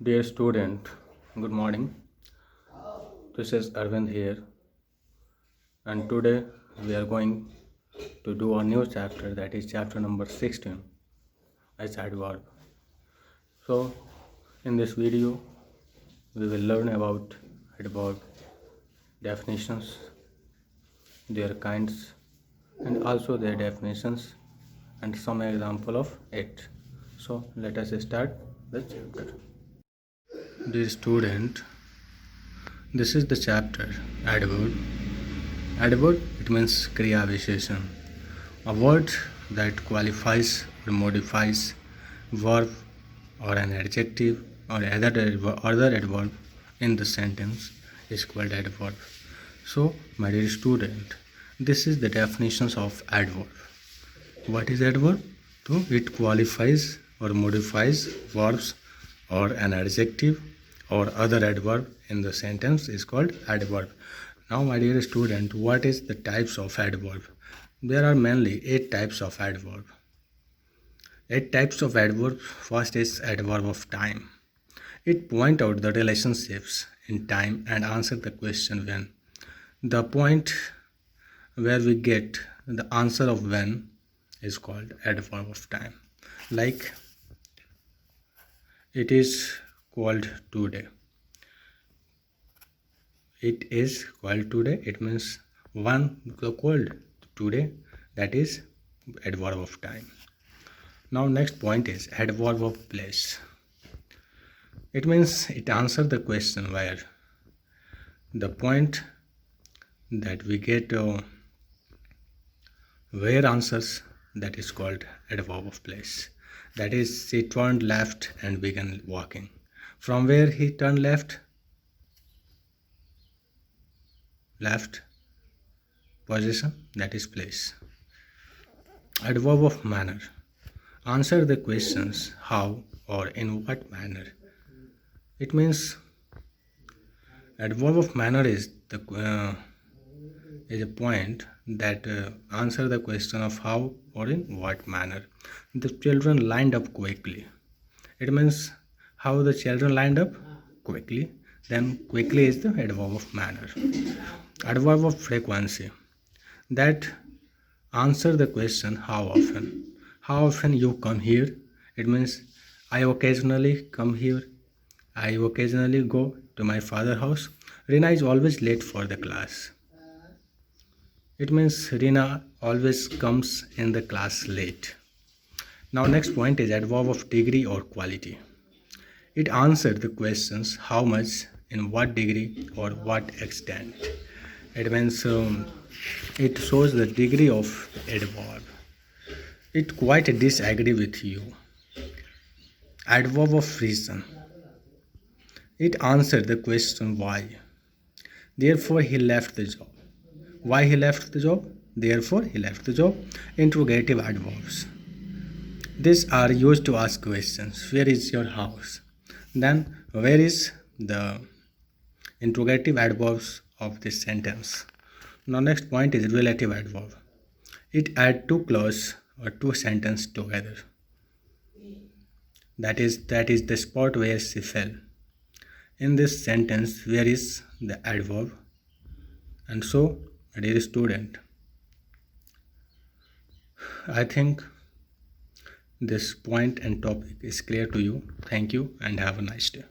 Dear student, good morning. This is Arvind here, and today we are going to do a new chapter, that is chapter number 16 as adverb. So, in this video, we will learn about adverb definitions, their kinds, and also their definitions and some example of it. So, let us start the chapter. Dear student, this is the chapter adverb. Adverb, it means kriya visheshan, a word that qualifies or modifies verb or an adjective or other adverb in the sentence is called adverb. So, my dear student, this is the definitions of adverb. What is adverb? So, it qualifies or modifies verbs or an adjective or other adverb in the sentence is called adverb. Now, my dear student, what is the types of adverb? There are mainly 8 types of adverb. 8 types of adverb. First is adverb of time. It point out the relationships in time and answer the question when. The point where we get the answer of when is called adverb of time. Like it is called today. It is called today. It means one called today. That is adverb of time. Now next point is adverb of place. It means it answers the question where. The point that we get where answers, that is called adverb of place. That is, he turned left and began walking. From where he turned left position, that is place. Adverb of manner. Answer the questions how or in what manner. It means adverb of manner is a point that answer the question of how or in what manner. The children lined up quickly. It means how the children lined up quickly. Then quickly is the adverb of manner. Adverb of frequency. That answer the question how often. How often you come here? It means I occasionally come here. I occasionally go to my father's house. Rina is always late for the class. It means Rina always comes in the class late. Now next point is adverb of degree or quality. It answers the questions how much, in what degree or what extent. It means it shows the degree of adverb. It quite disagree with you. Adverb of reason. It answered the question why. Therefore he left the job. Why he left the job? Therefore he left the job. Interrogative adverbs. These are used to ask questions. Where is your house? Then where is the interrogative adverbs of this sentence? Now next point is relative adverb. It adds two clauses or two sentences together. That is the spot where she fell. In this sentence, where is the adverb? And so, dear student, I think this point and topic is clear to you. Thank you and have a nice day.